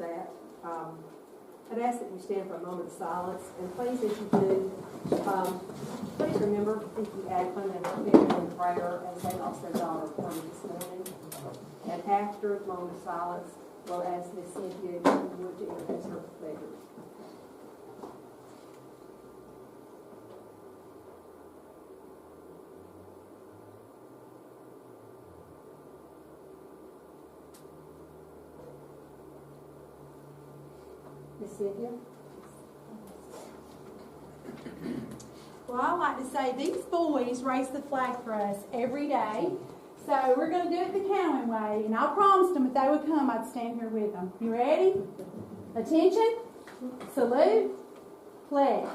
that, I'd ask that you stand for a moment of silence, and please, as you do, please remember if you add Clinton and her family in prayer as they lost their daughter early this morning. And after the moment of silence, we'll ask Miss Cynthia if you would to introduce her pledges. Miss Cynthia? Well, I like to say these boys raise the flag for us every day. So we're going to do it the Cowan way. And I promised them if they would come, I'd stand here with them. You ready? Attention. Salute. Pledge.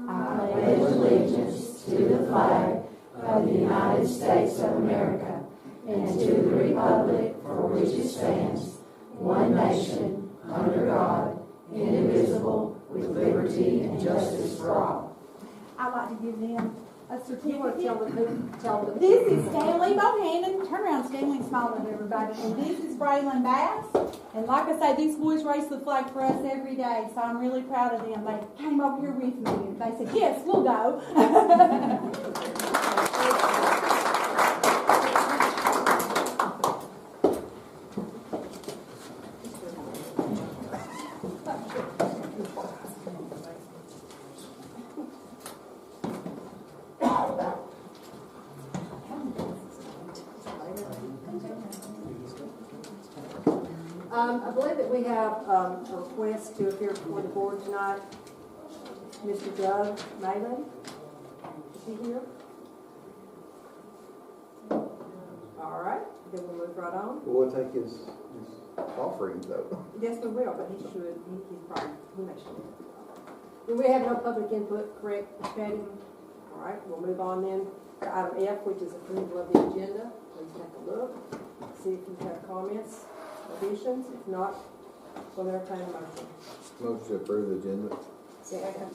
I pledge allegiance to the flag of the United States of America and to the republic for which it stands, one nation, under God, indivisible, with liberty and justice for all. I'd like to give them a You want to certificate. tell them? This is Stanley Bohannon. Turn around, Stanley, and smile at everybody. And this is Braylon Bass. And like I say, these boys raise the flag for us every day, so I'm really proud of them. They came over here with me, and they said, yes, we'll go. I believe that we have a request to appear before the board tonight. Mr. Doug Malin, is he here? All right, then we'll move right on. We'll take his offering though. Yes, we will, but he should, he's probably, he may should. Do we have no public input, correct, Patty? All right, we'll move on then to item F, which is approval of the agenda. Please take a look, see if you have comments, additions. If not, we'll entertain a motion. Motion to approve the agenda. Second.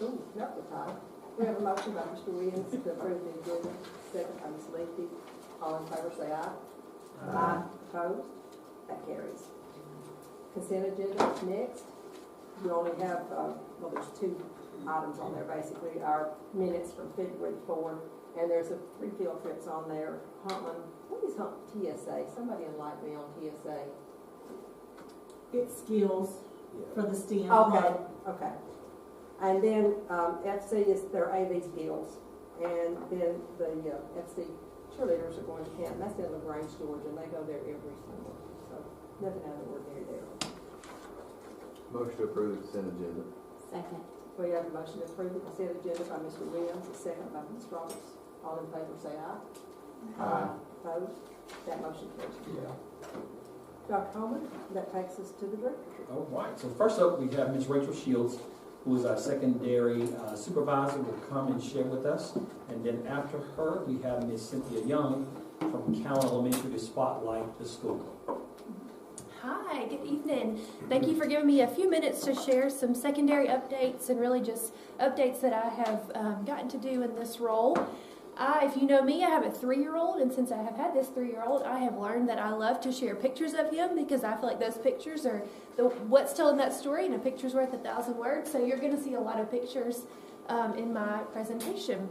Ooh, not the time. We have a motion by Mr. Williams to approve the agenda, second by Ms. Leakey. All in favor say aye. Aye. Opposed? That carries. Consent agenda is next. We only have, well, there's two items on there, basically. Our minutes from February 4th, and there's three field trips on there. Huntland, what is TSA? Somebody enlighten me on TSA. It's skills for the STEM. Okay, okay. And then FC is their AV skills, and then the FC cheerleaders are going to camp. That's in LaGrange, Georgia, and they go there every summer. So nothing out of the ordinary there. Motion to approve the consent agenda. Second. We have a motion to approve the consent agenda by Mr. Williams, a second by Ms. Roberts. All in favor say aye. Aye. Opposed? That motion carries. Dr. Coleman, that takes us to the directorship. All right, so first up we have Ms. Rachel Shields, who is our secondary supervisor, will come and share with us. And then after her, we have Ms. Cynthia Young from Cowan Elementary to spotlight the school. Hi, good evening. Thank you for giving me a few minutes to share some secondary updates and really just updates that I have gotten to do in this role. If you know me, I have a 3-year-old, and since I have had this 3-year-old, I have learned that I love to share pictures of him because I feel like those pictures are what's telling that story, and a picture's worth 1,000 words, so you're going to see a lot of pictures in my presentation.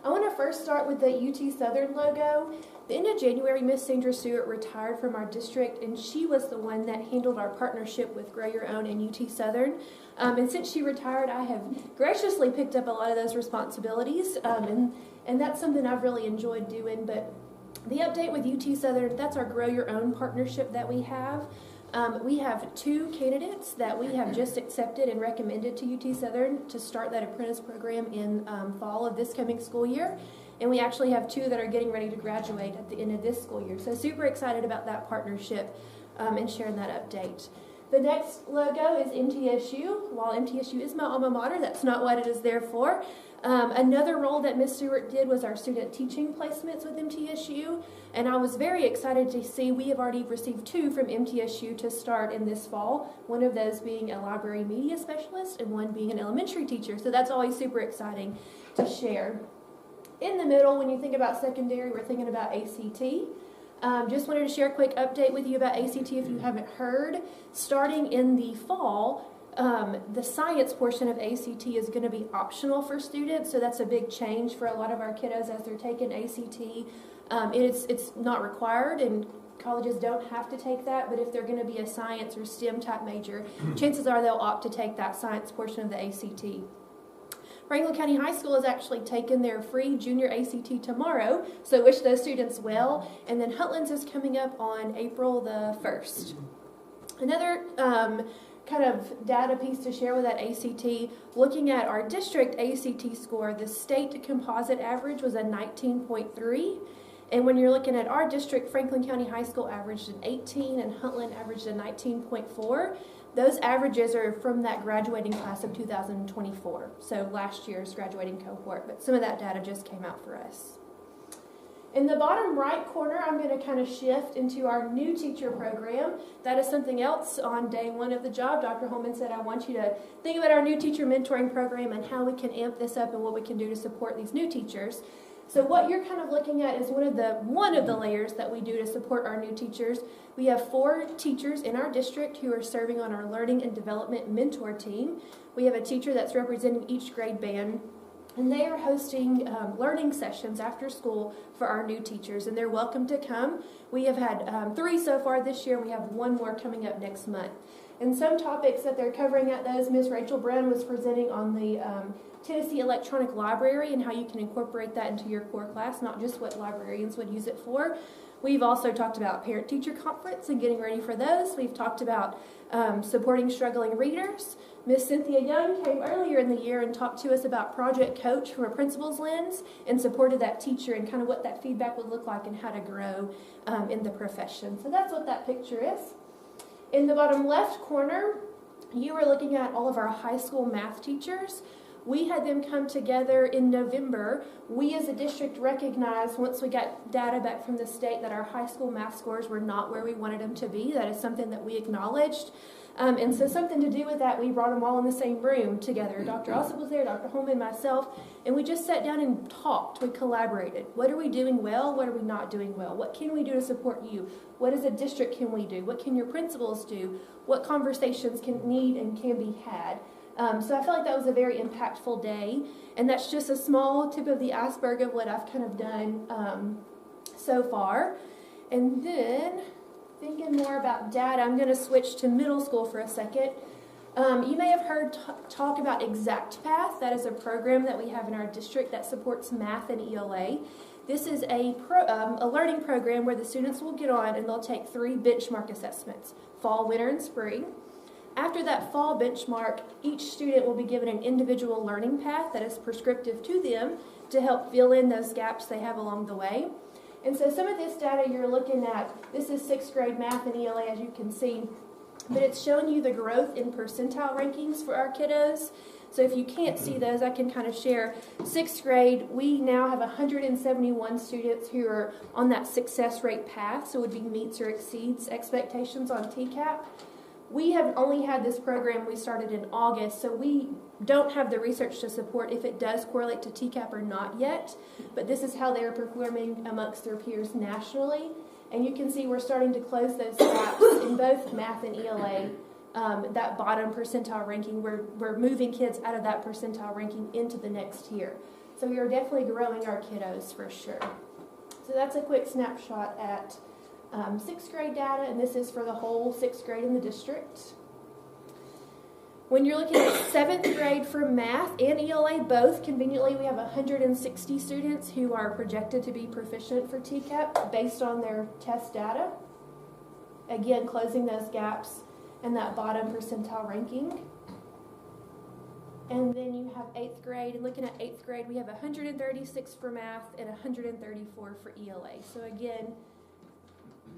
I want to first start with the UT Southern logo. At the end of January, Miss Sandra Stewart retired from our district, and she was the one that handled our partnership with Grow Your Own and UT Southern. And since she retired, I have graciously picked up a lot of those responsibilities, and that's something I've really enjoyed doing. But the update with UT Southern, that's our Grow Your Own partnership that we have. We have 2 candidates that we have just accepted and recommended to UT Southern to start that apprentice program in fall of this coming school year. And we actually have 2 that are getting ready to graduate at the end of this school year. So super excited about that partnership and sharing that update. The next logo is MTSU. While MTSU is my alma mater, that's not what it is there for. Another role that Ms. Stewart did was our student teaching placements with MTSU, and I was very excited to see we have already received 2 from MTSU to start in this fall, one of those being a library media specialist and one being an elementary teacher, so that's always super exciting to share. In the middle, when you think about secondary, we're thinking about ACT. Just wanted to share a quick update with you about ACT if you haven't heard. Starting in the fall, the science portion of ACT is going to be optional for students, so that's a big change for a lot of our kiddos as they're taking ACT. It's not required, and colleges don't have to take that, but if they're going to be a science or STEM type major, chances are they'll opt to take that science portion of the ACT. Franklin County High School is actually taking their free junior ACT tomorrow, so wish those students well. And then Huntlands is coming up on April the 1st. Another kind of data piece to share with that ACT, looking at our district ACT score, the state composite average was a 19.3. And when you're looking at our district, Franklin County High School averaged an 18 and Huntland averaged a 19.4. Those averages are from that graduating class of 2024, so last year's graduating cohort, but some of that data just came out for us. In the bottom right corner, I'm going to kind of shift into our new teacher program. That is something else on day one of the job. Dr. Holman said, I want you to think about our new teacher mentoring program and how we can amp this up and what we can do to support these new teachers. So what you're kind of looking at is one of the layers that we do to support our new teachers. We have 4 teachers in our district who are serving on our learning and development mentor team. We have a teacher that's representing each grade band, and they are hosting learning sessions after school for our new teachers, and they're welcome to come. We have had 3 so far this year. We have 1 more coming up next month. And some topics that they're covering at those, Ms. Rachel Brown was presenting on the Tennessee Electronic Library and how you can incorporate that into your core class, not just what librarians would use it for. We've also talked about parent-teacher conference and getting ready for those. We've talked about supporting struggling readers. Miss Cynthia Young came earlier in the year and talked to us about Project Coach from a principal's lens and supported that teacher and kind of what that feedback would look like and how to grow in the profession. So that's what that picture is. In the bottom left corner, you are looking at all of our high school math teachers. We had them come together in November. We as a district recognized, once we got data back from the state, that our high school math scores were not where we wanted them to be. That is something that we acknowledged. And so something to do with that, we brought them all in the same room together. Dr. Ossip was there, Dr. Holman, myself, and we just sat down and talked. We collaborated. What are we doing well? What are we not doing well? What can we do to support you? What as a district can we do? What can your principals do? What conversations can be had? So I felt like that was a very impactful day, and that's just a small tip of the iceberg of what I've kind of done so far. And then, thinking more about data, I'm going to switch to middle school for a second. You may have heard talk about ExactPath. That is a program that we have in our district that supports math and ELA. This is a learning program where the students will get on and they'll take 3 benchmark assessments, fall, winter, and spring. After that fall benchmark, each student will be given an individual learning path that is prescriptive to them to help fill in those gaps they have along the way. And so some of this data you're looking at, this is 6th grade math and ELA, as you can see, but it's showing you the growth in percentile rankings for our kiddos. So if you can't see those, I can kind of share. 6th grade, we now have 171 students who are on that success rate path, so it would be meets or exceeds expectations on TCAP. We have only had this program, we started in August, so we don't have the research to support if it does correlate to TCAP or not yet, but this is how they are performing amongst their peers nationally. And you can see we're starting to close those gaps in both math and ELA. That bottom percentile ranking, we're moving kids out of that percentile ranking into the next tier. So we are definitely growing our kiddos for sure. So that's a quick snapshot at 6th grade data, and this is for the whole 6th grade in the district. When you're looking at 7th grade for math and ELA both, conveniently we have 160 students who are projected to be proficient for TCAP based on their test data. Again, closing those gaps in that bottom percentile ranking. And then you have 8th grade, and looking at 8th grade, we have 136 for math and 134 for ELA. So again,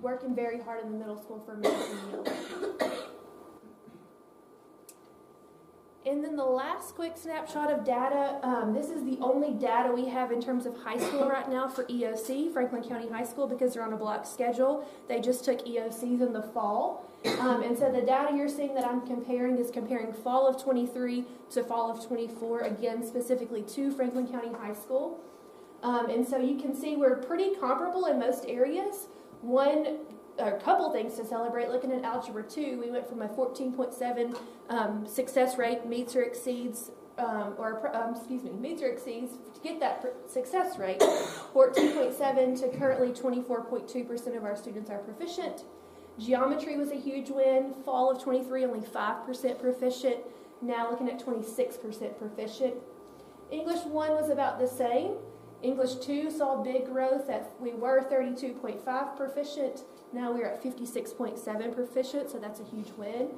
working very hard in the middle school for math and ELA. And then the last quick snapshot of data, this is the only data we have in terms of high school right now for EOC, Franklin County High School, because they're on a block schedule. They just took EOCs in the fall. And so the data you're seeing that I'm comparing is comparing fall of 23 to fall of 24, again, specifically to Franklin County High School. And so you can see we're pretty comparable in most areas. A couple things to celebrate. Looking at Algebra 2, we went from a 14.7 success rate, meets or exceeds, meets or exceeds, to get that success rate, 14.7 to currently 24.2% of our students are proficient. Geometry was a huge win. Fall of 23, only 5% proficient. Now looking at 26% proficient. English 1 was about the same. English 2 saw big growth. We were 32.5 proficient. Now we're at 56.7 proficient, so that's a huge win.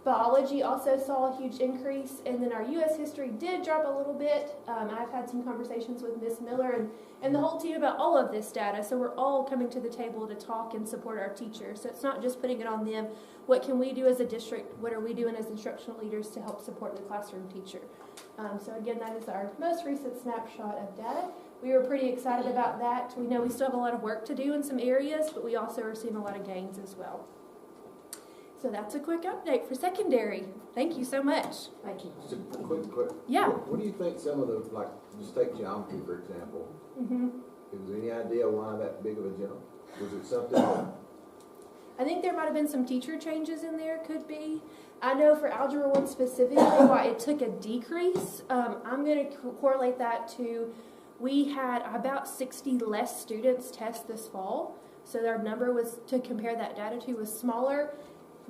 Biology also saw a huge increase, and then our U.S. history did drop a little bit. I've had some conversations with Ms. Miller and the whole team about all of this data, so we're all coming to the table to talk and support our teachers. So it's not just putting it on them. What can we do as a district? What are we doing as instructional leaders to help support the classroom teacher? So again, that is our most recent snapshot of data. We were pretty excited about that. We know we still have a lot of work to do in some areas, but we also are seeing a lot of gains as well. So that's a quick update for secondary. Thank you so much. Thank you. Just a quick. Yeah. What do you think some of the, like, just take geometry, for example. Is there any idea why that big of a jump? Was it something that... I think there might have been some teacher changes in there, could be. I know for Algebra 1 specifically, why it took a decrease. I'm going to correlate that to, we had about 60 less students test this fall. So their number was, to compare that data to, was smaller.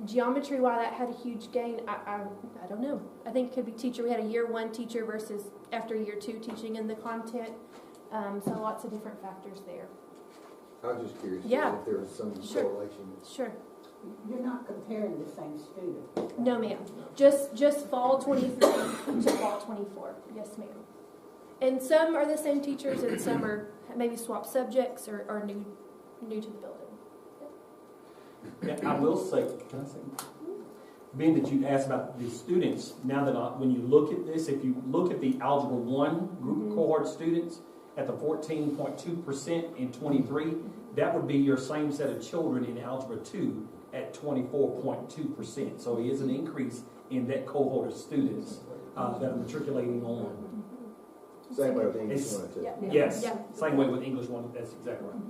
Geometry, why that had a huge gain, I don't know. I think it could be teacher. We had a year 1 teacher versus after year 2 teaching in the content. So lots of different factors there. I was just curious Yeah. if there was some correlation. Sure. You're not comparing the same student. No, ma'am. Just fall 23 to fall 24. Yes, ma'am. And some are the same teachers, and some are maybe swap subjects or are new to the building. Yeah, I will say, can I say, being that you asked about the students, now that when you look at this, if you look at the Algebra 1 group cohort students at the 14.2% in 23, that would be your same set of children in Algebra 2 at 24.2%. So it is an increase in that cohort of students that are matriculating on. Same way with English 1 and 2. Yeah. Yes, Yeah. same way with English 1, that's exactly right.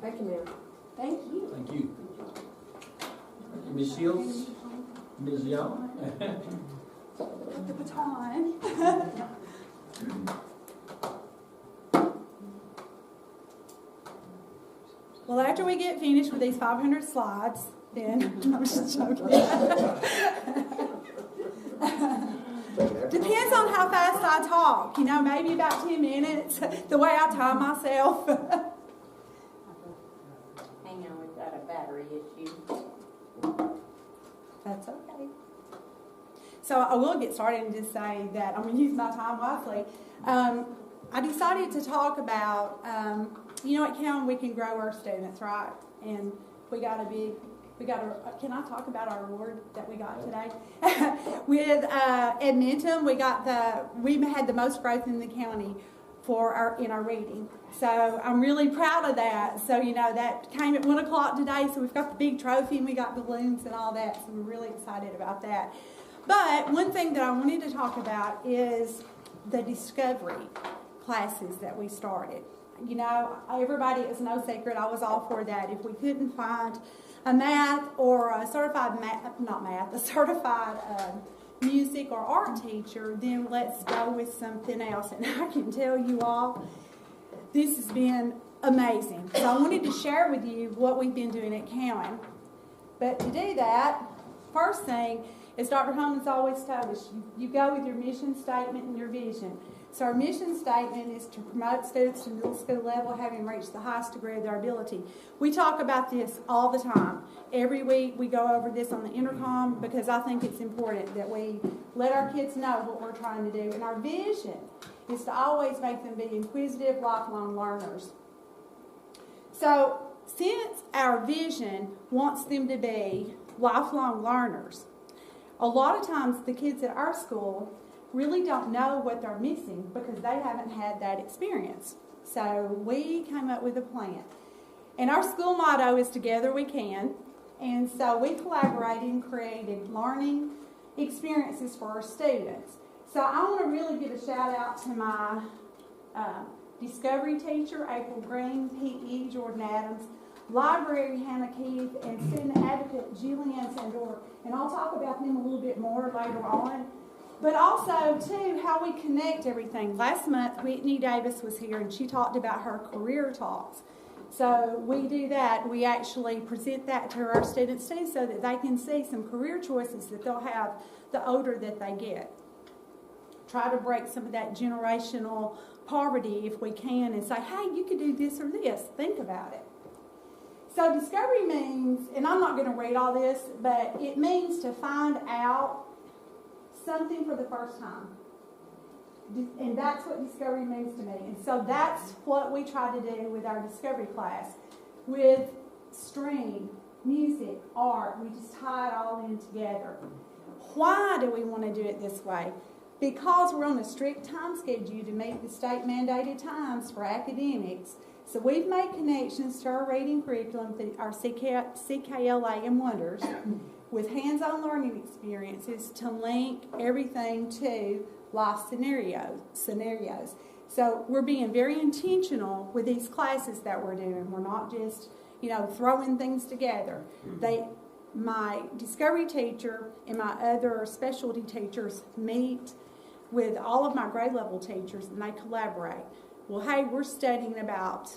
Thank you, ma'am. Thank you. Thank you. Ms. Shields, Ms. Young. The baton. Well, after we get finished with these 500 slides, then I'm just joking. Depends on how fast I talk. You know, maybe about 10 minutes. The way I time myself. Hang on, we've got a battery issue. That's okay. So I will get started and just say that I'm going to use my time wisely. I decided to talk about, you know, at Cowan we can grow our students, right? And can I talk about our award that we got today? With Edmonton, we had the most growth in the county in our reading. So I'm really proud of that. So, you know, that came at 1 o'clock today. So we've got the big trophy and we got balloons and all that. So we're really excited about that. But one thing that I wanted to talk about is the discovery classes that we started. You know, everybody, it's no secret, I was all for that. If we couldn't find a math or a certified music or art teacher, then let's go with something else. And I can tell you all, this has been amazing. So I wanted to share with you what we've been doing at Cowan. But to do that, first thing, as Dr. Holman's always told us, you go with your mission statement and your vision. So our mission statement is to promote students to middle school level having reached the highest degree of their ability. We talk about this all the time. Every week we go over this on the intercom because I think it's important that we let our kids know what we're trying to do. And our vision is to always make them be inquisitive, lifelong learners. So since our vision wants them to be lifelong learners, a lot of times the kids at our school really don't know what they're missing because they haven't had that experience. So we came up with a plan. And our school motto is Together We Can. And so we collaborated and created learning experiences for our students. So I want to really give a shout out to my Discovery teacher, April Green, PE, Jordan Adams, library, Hannah Keith, and student advocate, Julianne Sandor. And I'll talk about them a little bit more later on. But also, too, how we connect everything. Last month, Whitney Davis was here, and she talked about her career talks. So we do that. We actually present that to our students, too, so that they can see some career choices that they'll have the older that they get. Try to break some of that generational poverty if we can and say, hey, you could do this or this. Think about it. So discovery means, and I'm not going to read all this, but it means to find out something for the first time. And that's what discovery means to me. And so that's what we try to do with our discovery class. With string, music, art, we just tie it all in together. Why do we want to do it this way? Because we're on a strict time schedule to meet the state mandated times for academics. So we've made connections to our reading curriculum through our CKLA and Wonders with hands-on learning experiences to link everything to life scenarios. So we're being very intentional with these classes that we're doing. We're not just, throwing things together. My discovery teacher and my other specialty teachers meet with all of my grade level teachers and they collaborate. Well, hey, we're studying about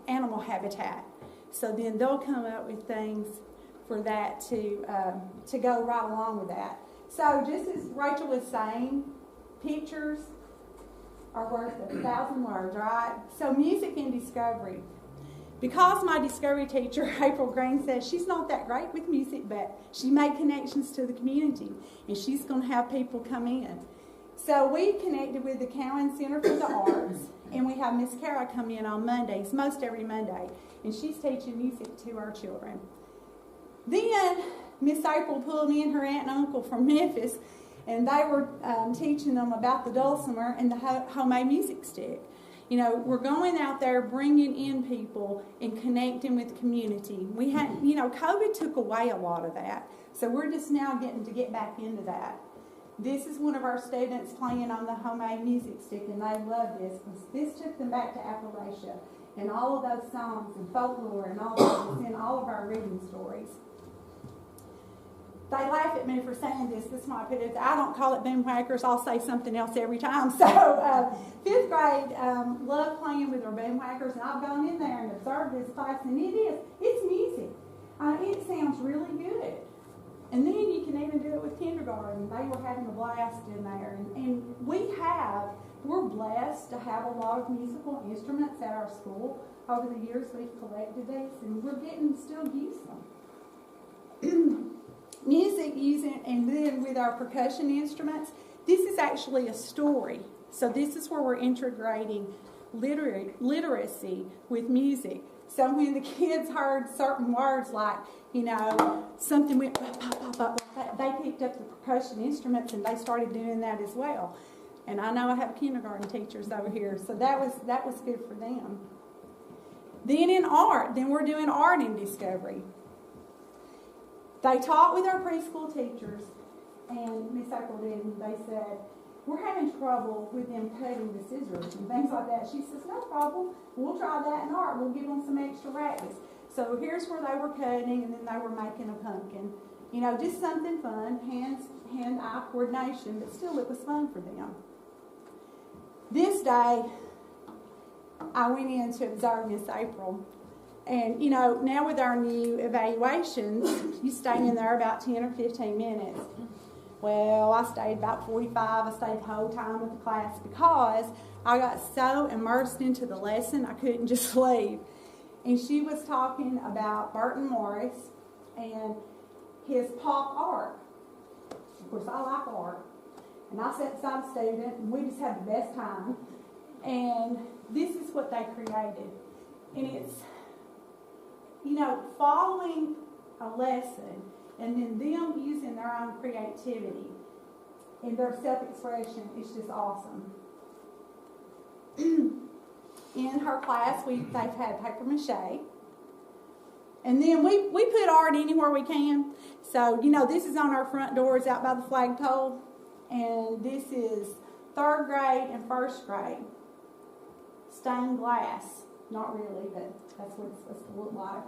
animal habitat. So then they'll come up with things for that to go right along with that. So just as Rachel was saying, pictures are worth 1,000 words, right? So music and discovery. Because my discovery teacher, April Green, says she's not that great with music, but she made connections to the community, and she's going to have people come in. So we connected with the Cowan Center for the Arts, and we have Miss Kara come in on Mondays, most every Monday, and she's teaching music to our children. Then Miss April pulled in her aunt and uncle from Memphis, and they were teaching them about the dulcimer and the homemade music stick. We're going out there bringing in people and connecting with the community. We had, COVID took away a lot of that, so we're just now getting to get back into that. This is one of our students playing on the homemade music stick, and they love this because this took them back to Appalachia and all of those songs and folklore and all that was in all of our reading stories. They laugh at me for saying this. This might put it. I don't call it boom whackers. I'll say something else every time. So, 5th grade love playing with our boom whackers, and I've gone in there and observed this class, and it's music. It sounds really good. And then you can even do it with kindergarten. They were having a blast in there, and we're blessed to have a lot of musical instruments at our school. Over the years, we've collected these, and we're getting to still use them. Music using, and then with our percussion instruments, this is actually a story. So this is where we're integrating literacy with music. So when the kids heard certain words like, something went pop, pop, pop, pop, they picked up the percussion instruments and they started doing that as well. And I know I have kindergarten teachers over here, so that was good for them. Then in art, we're doing art in discovery. They taught with our preschool teachers, and Miss April did, and they said, we're having trouble with them cutting the scissors and things like that. She says, no problem. We'll try that in art. We'll give them some extra practice. So here's where they were cutting, and then they were making a pumpkin. Just something fun, hand-eye coordination, but still it was fun for them. This day, I went in to observe Miss April. And, now with our new evaluations, you stay in there about 10 or 15 minutes. Well, I stayed about 45. I stayed the whole time with the class because I got so immersed into the lesson, I couldn't just leave. And she was talking about Burton Morris and his pop art. Of course, I like art. And I sat beside a student, and we just had the best time. And this is what they created. And it's, following a lesson and then them using their own creativity and their self-expression is just awesome. In her class, they've had paper mache. And then we put art anywhere we can. So, this is on our front doors out by the flagpole. And this is 3rd grade and 1st grade. stained glass. Not really, but that's what it's supposed to look like.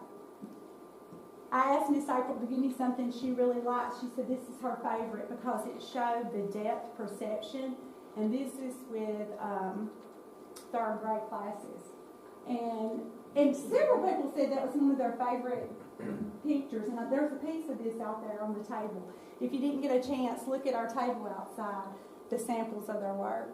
I asked Miss April to give me something she really liked. She said this is her favorite because it showed the depth perception. And this is with third grade classes. And several people said that was one of their favorite pictures. And there's a piece of this out there on the table. If you didn't get a chance, look at our table outside, the samples of their work.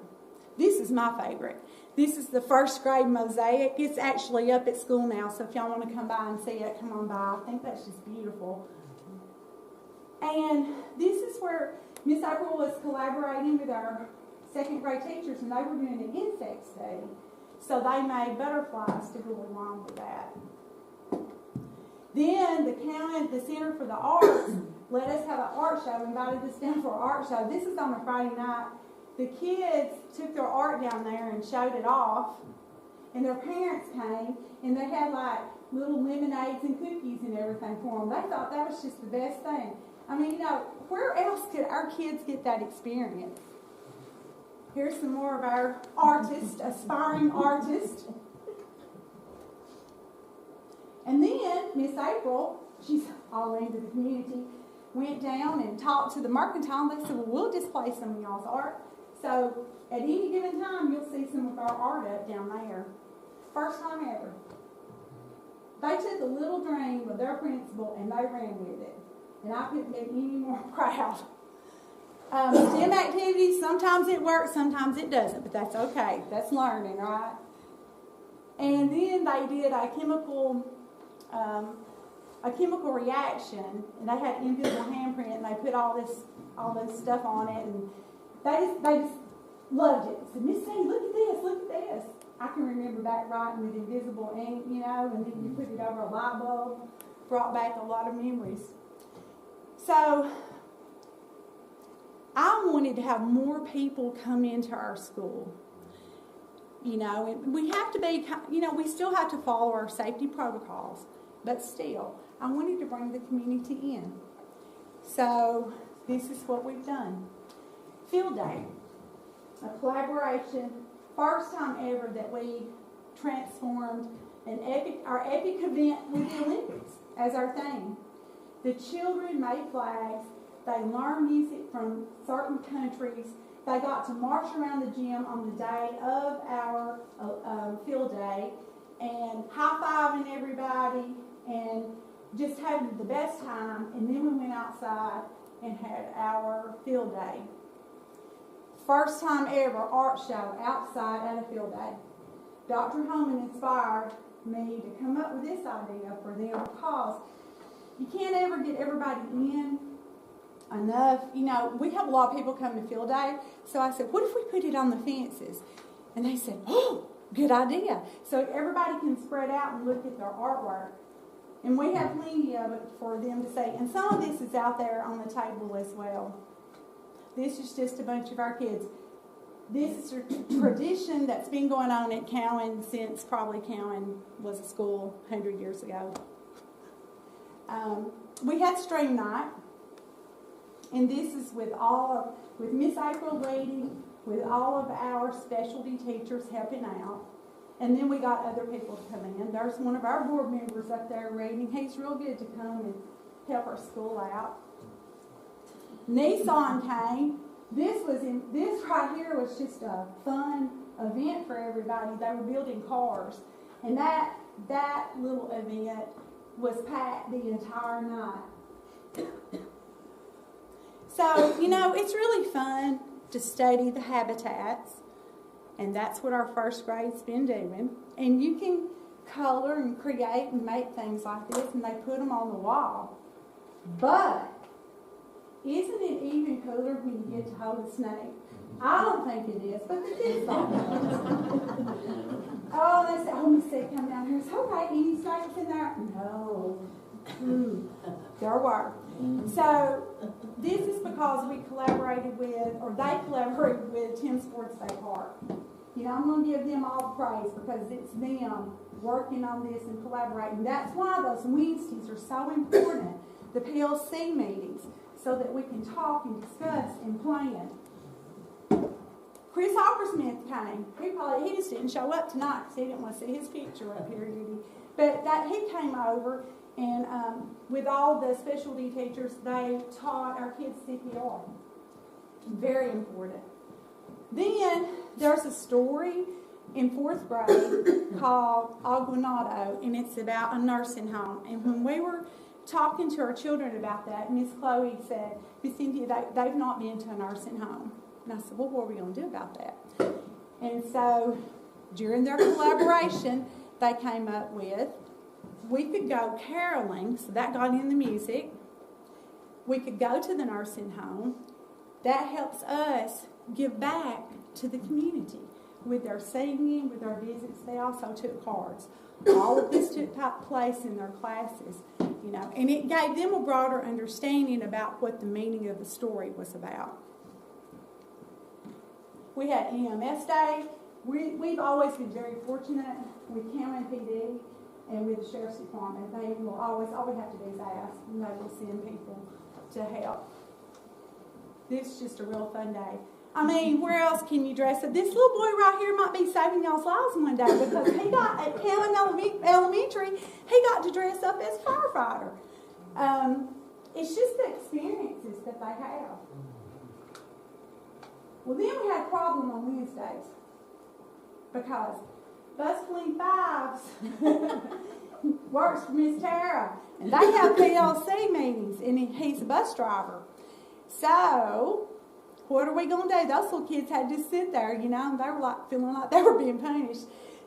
This is my favorite. This is the first grade mosaic. It's actually up at school now, so if y'all want to come by and see it, come on by. I think that's just beautiful. And this is where Miss April was collaborating with our second grade teachers, and they were doing an insect study. So they made butterflies to go along with that. Then the Center for the Arts let us have an art show, invited us down for an art show. This is on a Friday night. The kids took their art down there and showed it off, and their parents came, and they had like little lemonades and cookies and everything for them. They thought that was just the best thing. I mean, where else could our kids get that experience? Here's some more of our artists, aspiring artists. And then Miss April, she's all into the community, went down and talked to the Mercantile. They said, well, we'll display some of y'all's art. So at any given time, you'll see some of our art up down there. First time ever. They took a little dream of their principal and they ran with it. And I couldn't be any more proud. STEM activities, sometimes it works, sometimes it doesn't, but that's okay. That's learning, right? And then they did a chemical reaction, and they had invisible handprint, and they put all this stuff on it, and they just loved it. Said, Miss Sandy, look at this, look at this. I can remember back writing with invisible ink, and then you put it over a light bulb. Brought back a lot of memories. So I wanted to have more people come into our school. And we have to be, we still have to follow our safety protocols, but still, I wanted to bring the community in. So this is what we've done. Field Day, a collaboration, first time ever that we transformed our epic event with the Olympics as our theme. The children made flags. They learned music from certain countries. They got to march around the gym on the day of our field day and high-fiving everybody and just having the best time. And then we went outside and had our field day. First time ever art show outside at a field day. Dr. Holman inspired me to come up with this idea for them because you can't ever get everybody in enough. We have a lot of people come to field day. So I said, what if we put it on the fences? And they said, oh, good idea. So everybody can spread out and look at their artwork. And we have plenty of it for them to see. And some of this is out there on the table as well. This is just a bunch of our kids. This is a tradition that's been going on at Cowan since probably Cowan was a school 100 years ago. We had stream night. And this is with Miss April leading, with all of our specialty teachers helping out. And then we got other people to come in. There's one of our board members up there reading. He's real good to come and help our school out. Nissan came. This right here was just a fun event for everybody. They were building cars. And that little event was packed the entire night. So, it's really fun to study the habitats, and that's what our first grade's been doing. And you can color and create and make things like this, and they put them on the wall. But isn't it even cooler when you get to hold a snake? I don't think it is, but the kids thought oh, they said, Miss Sandy, come down here. It's okay, any snakes in there? No. There were. So this is because we collaborated with, or they collaborated with Tim Sports Day Park. I'm going to give them all the praise because it's them working on this and collaborating. That's why those Wednesdays are so important, the PLC meetings, so that we can talk and discuss and plan. Chris Hoppersmith came. He just didn't show up tonight because he didn't want to see his picture up here, did he? But he came over, and with all the specialty teachers, they taught our kids CPR. Very important. Then there's a story in 4th grade called Aguinaldo, and it's about a nursing home. And when we were talking to our children about that, Miss Chloe said, Miss Cynthia, they've not been to a nursing home. And I said, well, what are we going to do about that? And so during their collaboration, they came up with, we could go caroling, so that got in the music. We could go to the nursing home. That helps us give back to the community. With their singing, with their visits, they also took cards. All of this took place in their classes, you know, and it gave them a broader understanding about what the meaning of the story was about. We had EMS Day. We've always been very fortunate with Cameron PD and with the Sheriff's Department. They will always, all we have to do is ask, and they will send people to help. This is just a real fun day. I mean, where else can you dress up? This little boy right here might be saving y'all's lives one day because he got, at Cowan Elementary, he got to dress up as firefighter. It's just the experiences that they have. Well, then we had a problem on Wednesdays because Bus Clean Fives works for Miss Tara, and they have PLC meetings, and he's a bus driver. So, what are we going to do? Those little kids had to sit there, you know, and they were like feeling like they were being punished.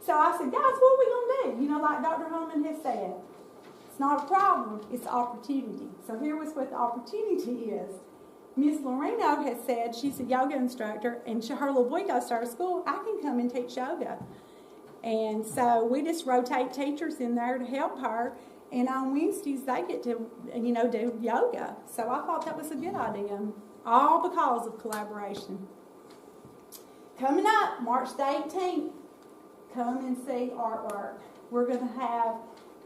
So I said, guys, what are we going to do? You know, like Dr. Holman has said, it's not a problem, it's opportunity. So here was what the opportunity is. Miss Loreno has said, she's a yoga instructor, and her little boy goes to our school, I can come and teach yoga. And so we just rotate teachers in there to help her. And on Wednesdays, they get to, you know, do yoga. So I thought that was a good idea, all because of collaboration. Coming up, March the 18th, come and see artwork. We're going to have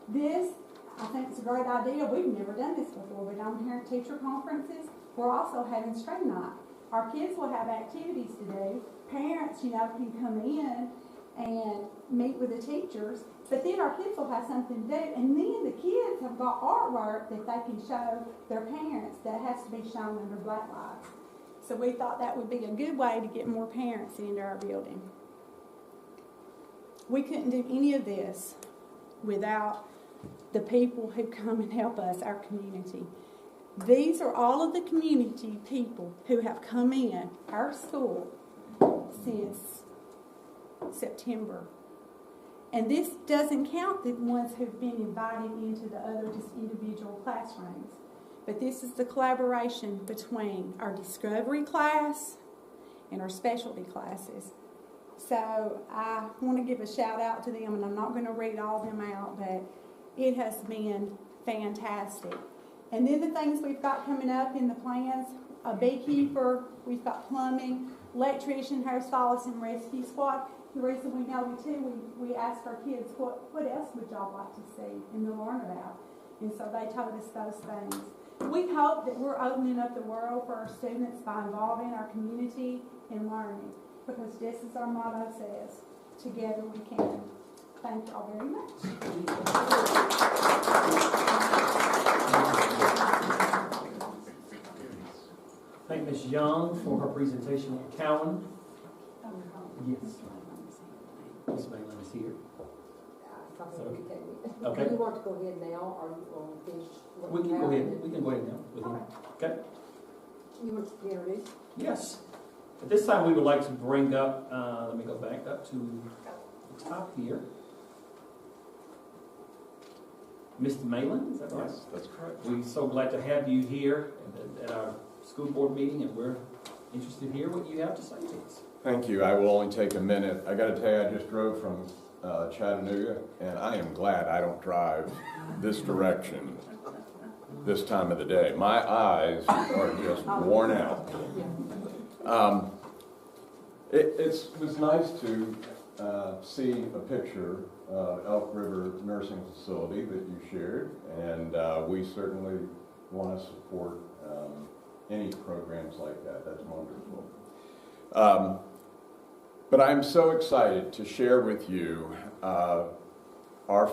this. I think it's a great idea. We've never done this before, but on here at teacher conferences, we're also having string night. Our kids will have activities to do. Parents, you know, can come in and meet with the teachers, but then our kids will have something to do, and then the kids have got artwork that they can show their parents that has to be shown under black lights. So we thought that would be a good way to get more parents into our building. We couldn't do any of this without the people who come and help us, our community. These are all of the community people who have come in our school since September. And this doesn't count the ones who've been invited into the other just individual classrooms. But this is the collaboration between our discovery class and our specialty classes. So I want to give a shout out to them, and I'm not going to read all of them out, but it has been fantastic. And then the things we've got coming up in the plans, a beekeeper, we've got plumbing, electrician, hairstylist, and rescue squad. The reason we know we asked our kids, what else would y'all like to see and to learn about? And so they told us those things. We hope that we're opening up the world for our students by involving our community in learning, because just as our motto says, together we can. Thank y'all very much. Thank Ms. Young for her presentation at Cowan. Yes. Ms. Malin is here. Okay. Do you want to go ahead now, or you want to finish? We can go ahead. We can go ahead now with him. Okay. You want to introduce? Yes. At this time, we would like to bring up, let me go back up to the top here. Mr. Malin, is that right? Yes, that's correct. We're so glad to have you here at our school board meeting, and we're interested to hear what you have to say to us. Thank you. I will only take a minute. I got to tell you, I just drove from Chattanooga, and I am glad I don't drive this direction this time of the day. My eyes are just worn out. It was nice to see a picture of Elk River Nursing Facility that you shared, and we certainly want to support any programs like that. That's wonderful. But I'm so excited to share with you our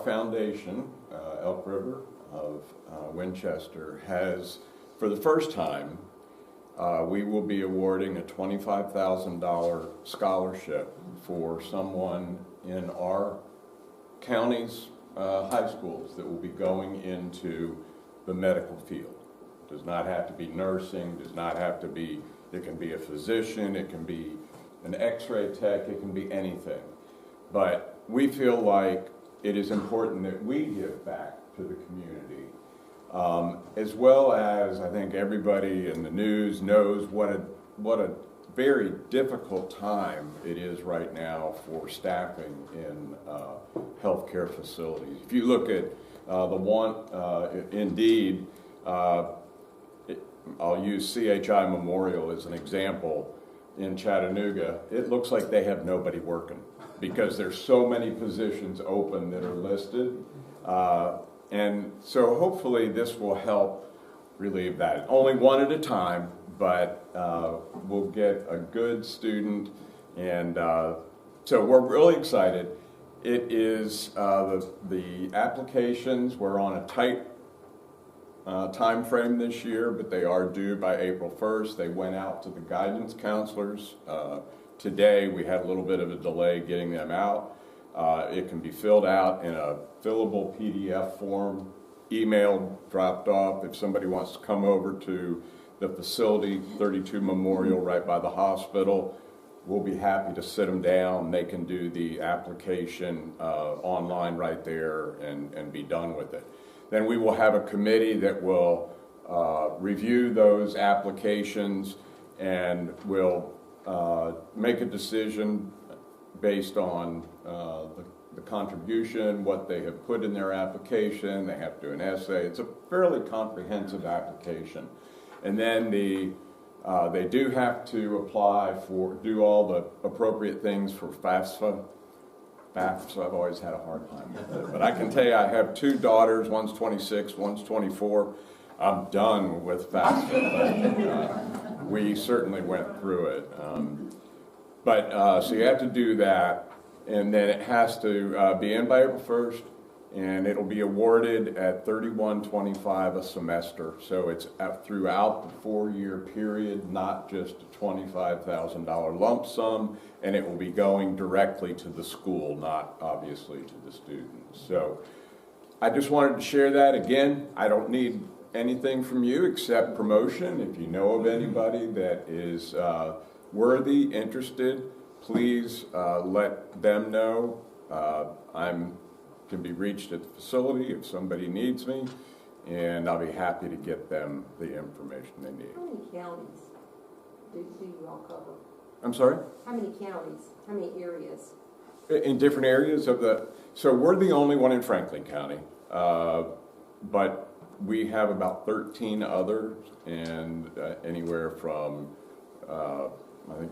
foundation, Elk River of Winchester, has, for the first time, we will be awarding a $25,000 scholarship for someone in our county's high schools that will be going into the medical field. Does not have to be nursing, does not have to be, it can be a physician, it can be an x-ray tech, it can be anything. But we feel like it is important that we give back to the community, as well as I think everybody in the news knows what a very difficult time it is right now for staffing in healthcare facilities. If you look at the one, Indeed, I'll use CHI Memorial as an example. In Chattanooga, it looks like they have nobody working because there's so many positions open that are listed. And so hopefully this will help relieve that. Only one at a time, but we'll get a good student. And so we're really excited. It is the applications, we're on a tight time frame this year, but they are due by April 1st. They went out to the guidance counselors. Today we had a little bit of a delay getting them out. It can be filled out in a fillable PDF form, emailed, dropped off. If somebody wants to come over to the facility, 32 Memorial, right by the hospital, we'll be happy to sit them down. They can do the application online right there and be done with it. Then we will have a committee that will review those applications and will make a decision based on the contribution, what they have put in their application. They have to do an essay. It's a fairly comprehensive application. And then they do have to apply do all the appropriate things for FAFSA. FAFSA, I've always had a hard time with it. But I can tell you, I have two daughters, one's 26, one's 24. I'm done with FAFSA, but we certainly went through it. So you have to do that, and then it has to be in by April 1st, and it'll be awarded at $31.25 a semester. So it's throughout the 4-year period, not just a $25,000 lump sum, and it will be going directly to the school, not obviously to the students. So I just wanted to share that. Again, I don't need anything from you except promotion. If you know of anybody that is worthy, interested, please let them know. Can be reached at the facility if somebody needs me, and I'll be happy to get them the information they need. How many counties do you all cover? I'm sorry? How many counties? How many areas? In different areas of so we're the only one in Franklin County, but we have about 13 others, and anywhere from, I think,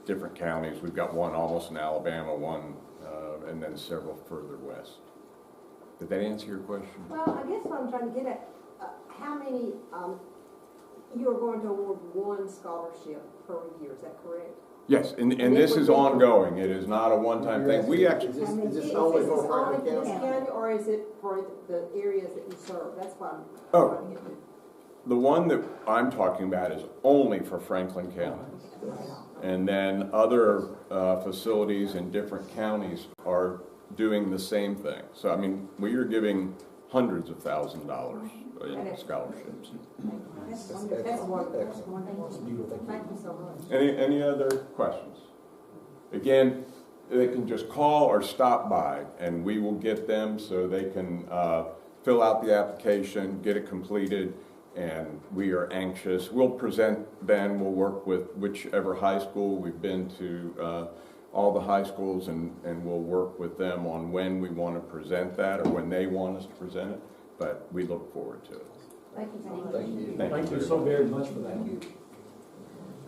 different counties. We've got one almost in Alabama, one and then several further west. Did that answer your question? Well, I guess what I'm trying to get at, how many, you are going to award one scholarship per year, is that correct? Yes, and this is ongoing. It is not a one-time thing. We actually, Is this only for Franklin County, or is it for the areas that you serve? That's what I'm trying to get to. the one that I'm talking about is only for Franklin County. And then other facilities in different counties are doing the same thing. So, I mean, we are giving hundreds of thousands of dollars in scholarships. That's wonderful. Thank you so much. Any other questions? Again, they can just call or stop by, and we will get them so they can fill out the application, get it completed, and we are anxious. We'll present then, we'll work with whichever high school. We've been to all the high schools, and we'll work with them on when we want to present that or when they want us to present it, but we look forward to it. Thank you so much. Thank you. Thank you so very much for that.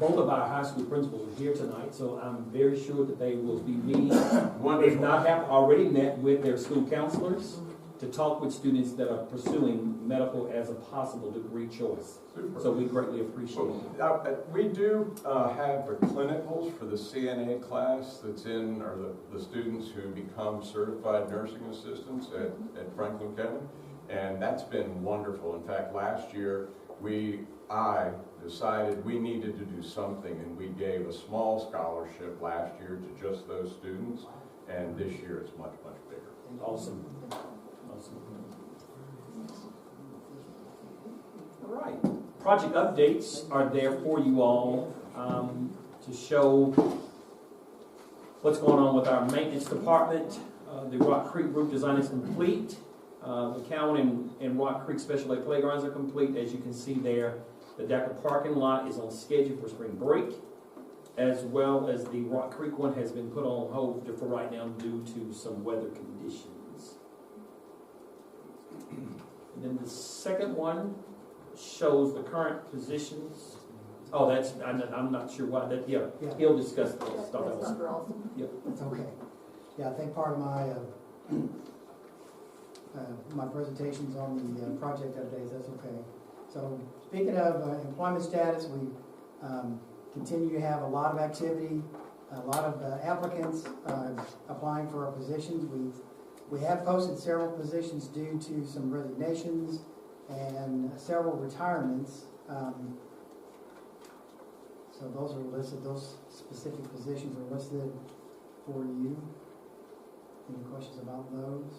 Both of our high school principals are here tonight, so I'm very sure that they will be meeting, if not have already met with their school counselors to talk with students that are pursuing medical as a possible degree choice. Super. So we greatly appreciate it. We do have the clinicals for the CNA class that's in, or the students who become certified nursing assistants at Franklin County, and that's been wonderful. In fact, last year I decided we needed to do something, and we gave a small scholarship last year to just those students, and this year it's much, much bigger. Awesome. Awesome. All right. Project updates are there for you all to show what's going on with our maintenance department. The Rock Creek roof design is complete. The Cowan and Rock Creek Special Ed playgrounds are complete. As you can see there, the Decker parking lot is on schedule for spring break, as well as the Rock Creek one has been put on hold for right now due to some weather conditions. And then the second one shows the current positions. Oh, I'm not sure why that, yeah. He'll discuss that. That's Dr. Olson. That's okay. Yeah, I think part of my my presentation's on the project updates. That's okay. So speaking of employment status, we continue to have a lot of activity, a lot of applicants applying for our positions. We have posted several positions due to some resignations and several retirements. So those are listed, those specific positions are listed for you. Any questions about those?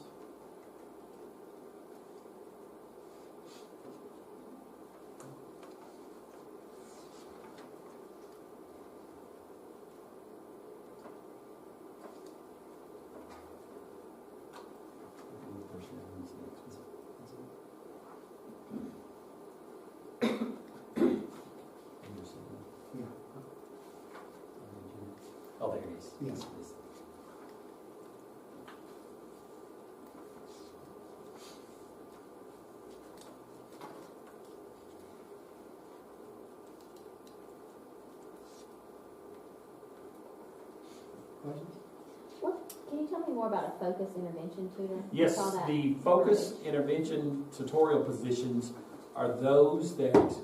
Oh, there it is. Yes. Questions? Can you tell me more about a focus intervention tutor? Yes, I saw that. the focus intervention tutorial positions are those that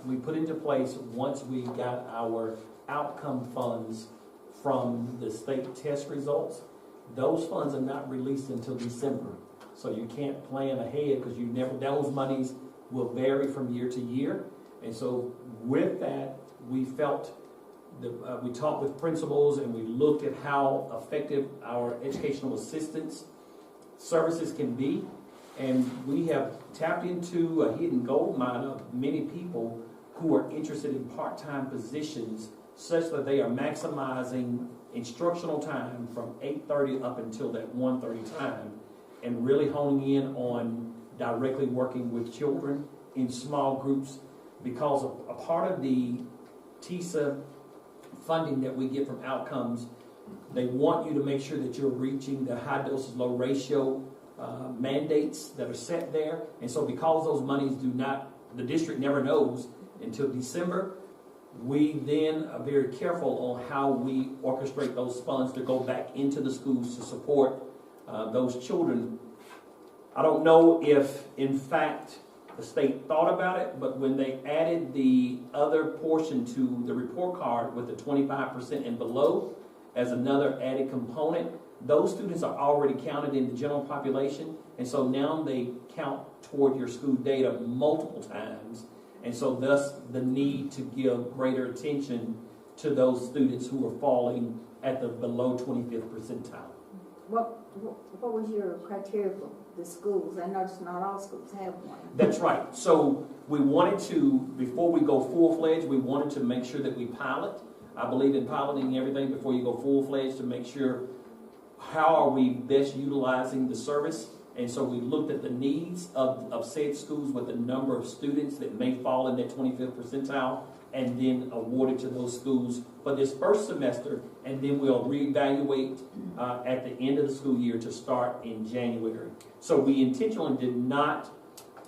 we put into place once we got our outcome funds from the state test results. Those funds are not released until December, so you can't plan ahead because those monies will vary from year to year. And so with that, we felt that we talked with principals and we looked at how effective our educational assistance services can be. And we have tapped into a hidden gold mine of many people who are interested in part-time positions such that they are maximizing instructional time from 8:30 up until that 1:30 time and really honing in on directly working with children in small groups, because a part of the TISA funding that we get from outcomes, they want you to make sure that you're reaching the high doses, low ratio mandates that are set there. And so because those monies the district never knows until December, we then are very careful on how we orchestrate those funds to go back into the schools to support those children. I don't know if, in fact, the state thought about it, but when they added the other portion to the report card with the 25% and below as another added component, those students are already counted in the general population, and so now they count toward your school data multiple times. And so thus the need to give greater attention to those students who are falling at the below 25th percentile. What was your criteria for the schools? I noticed not all schools have one. That's right. So we wanted to, before we go full-fledged, we wanted to make sure that we pilot. I believe in piloting everything before you go full-fledged to make sure how are we best utilizing the service. And so we looked at the needs of said schools with the number of students that may fall in that 25th percentile, and then awarded to those schools for this first semester, and then we'll reevaluate at the end of the school year to start in January. So we intentionally did not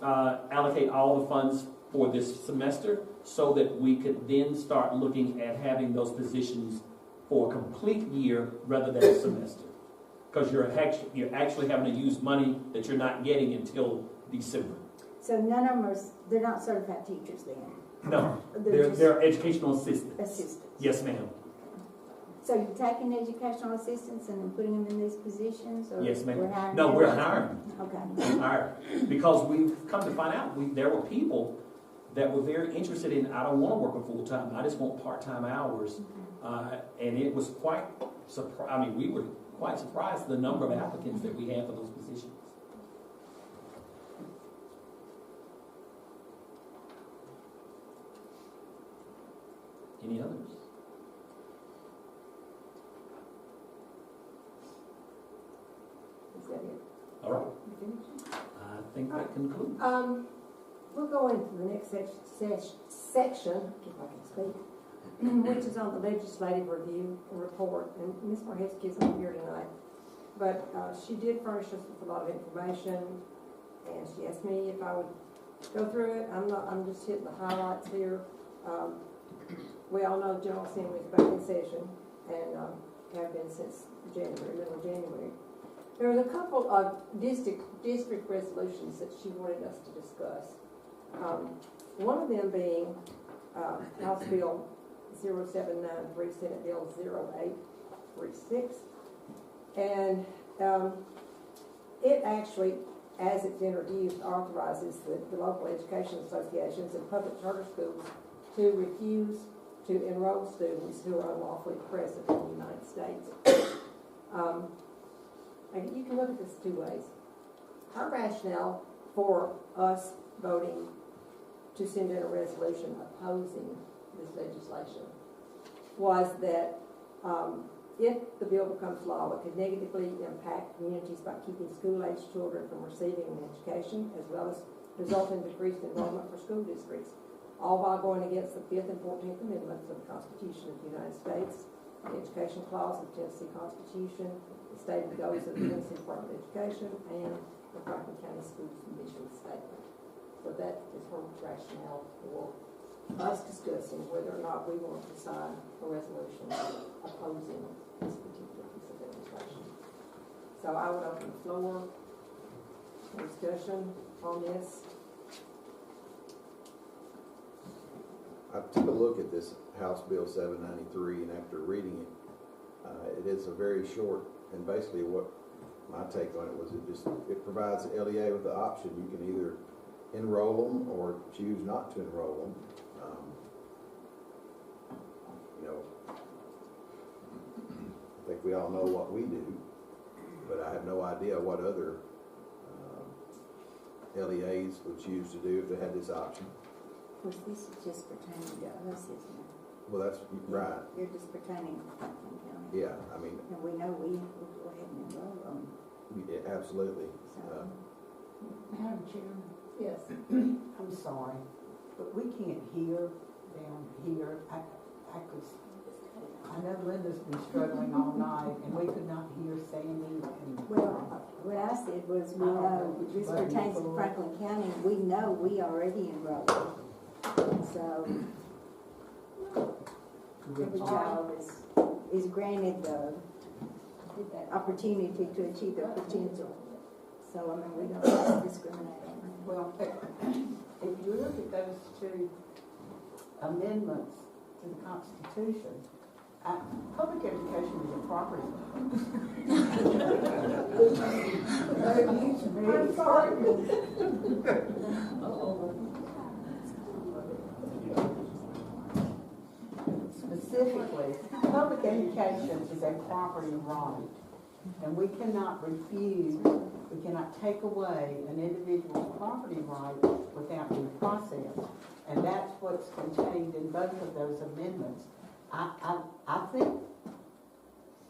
allocate all the funds for this semester so that we could then start looking at having those positions for a complete year rather than a semester. because you're actually having to use money that you're not getting until December. So none of them are, they're not certified teachers then? No, They're they're educational assistants. assistants? Yes, ma'am. So you're taking educational assistants and then putting them in these positions? Or Yes, ma'am. we're hiring No, them? we're hiring. Okay. We're hiring. Because we've come to find out, there were people that were very interested in, I don't want to work a full-time, I just want part-time hours. And it was quite we were quite surprised at the number of applicants that we had for those positions. Any others? Is that it? All right, You finished? I think that concludes. We'll go into the next section, if I can speak, which is on the legislative review report, and Ms. Marhetsky is not here tonight, but she did furnish us with a lot of information, and she asked me if I would go through it. I'm just hitting the highlights here. We all know General Assembly is back in session, and have been since January, middle of January. There was a couple of district resolutions that she wanted us to discuss. One of them being House Bill 0793, Senate Bill 0836. And it actually, as it's introduced, authorizes the local education associations and public charter schools to refuse to enroll students who are unlawfully present in the United States. And you can look at this two ways. Our rationale for us voting to send in a resolution opposing this legislation was that if the bill becomes law, it could negatively impact communities by keeping school-aged children from receiving an education, as well as result in decreased enrollment for school districts, all while going against the 5th and 14th Amendments of the Constitution of the United States, the Education Clause of the Tennessee Constitution, the stated goals of the Tennessee Department of Education, and the Franklin County Schools mission statement. So that is her rationale for us discussing whether or not we want to sign a resolution opposing this particular piece of legislation. So I would open the floor for discussion on this. I took a look at this House Bill 793, and after reading it, it is a very short, and basically what my take on it was, it provides the LEA with the option. You can either enroll them or choose not to enroll them. I think we all know what we do, but I have no idea what other LEAs would choose to do if they had this option. Of course, this is just pertaining to us, isn't it? Well, that's right. You're just pertaining to Franklin County. Yeah, I mean, And we know we will go ahead and enroll them. yeah, absolutely. So, Madam Chairman, Yes. I'm sorry, but we can't hear down here. I know Linda's been struggling all night, and we could not hear Sandy. well, what I said was, we know this pertains to Franklin County, and we know we already enrolled. So, every child is granted the opportunity to achieve their potential. So, I mean, we don't have to discriminate on that. Well, if you look at those two amendments to the Constitution, public education is a property right. I'm sorry. Specifically, public education is a property right, and we cannot refuse, we cannot take away an individual's property right without due process, and that's what's contained in both of those amendments. I think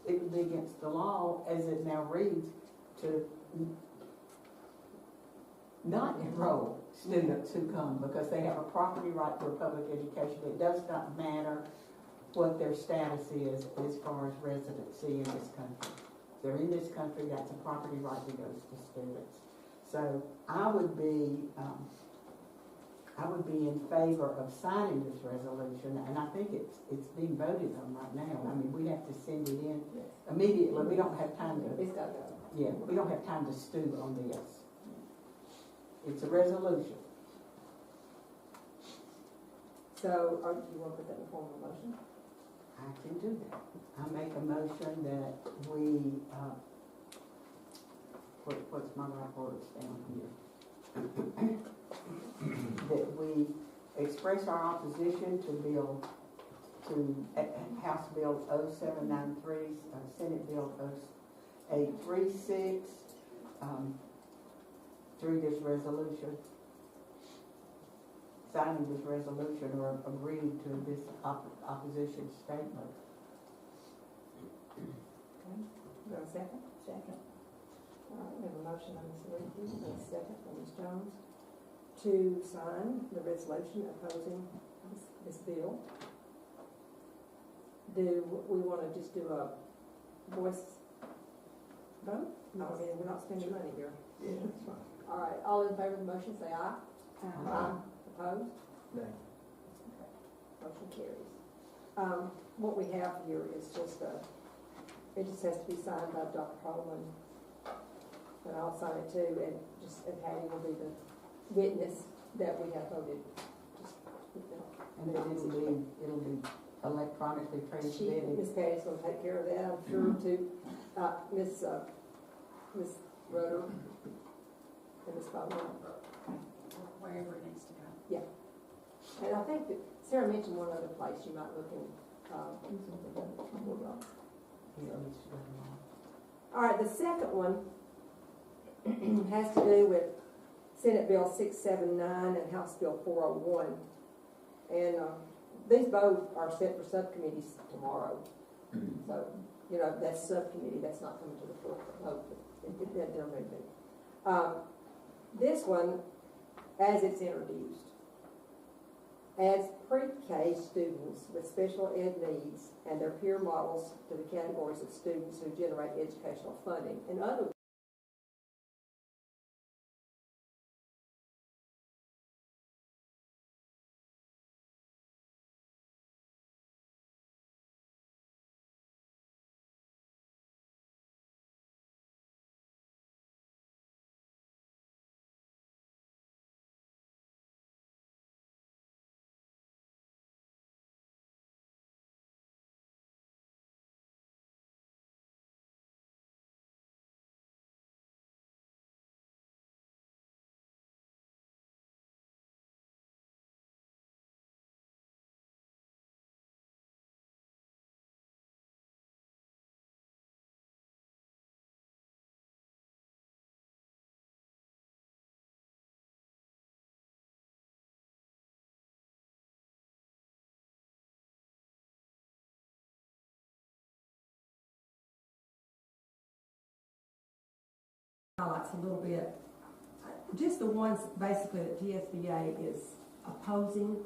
it would be against the law, as it now reads, to not enroll students who come because they have a property right to a public education. It does not matter what their status is as far as residency in this country. If they're in this country, that's a property right that goes to students. So I would would be in favor of signing this resolution, and I think it's being voted on right now. I mean, we have to send it in immediately. We don't have time to, It's got to go. yeah, we don't have time to stew on this. It's a resolution. So, do you want to put that in form of a motion? I can do that. I make a motion that we, what's my right words down here? That we express our opposition to House Bill 0793, Senate Bill 0836, through this resolution, signing this resolution or agreeing to this opposition statement. Okay. Do I have a second? Second. All right, we have a motion on Ms. Lee, and a second from Ms. Jones to sign the resolution opposing this bill. Do we want to just do a voice vote? No, I mean, we're not spending money here. Yeah, that's fine. All right, all in favor of the motion, say aye. Aye. Opposed? Nay. Motion carries. What we have here is just it just has to be signed by Dr. Coleman, and I'll sign it too, and Patty will be the witness that we have voted. And then it'll be electronically transmitted. Miss Patty's gonna take care of that, I'm sure, to Miss Rudder and Miss Bowman. Wherever it needs to go. And I think that Sarah mentioned one other place you might look in. All right, the second one has to do with Senate Bill 679 and House Bill 401. And these both are set for subcommittees tomorrow. So, you know, that's subcommittee, that's not coming to the floor for vote, but they're moving. This one, as it's introduced, adds pre-K students with special ed needs and their peer models to the categories of students who generate educational funding. In other highlights a little bit, just the ones basically that TSBA is opposing.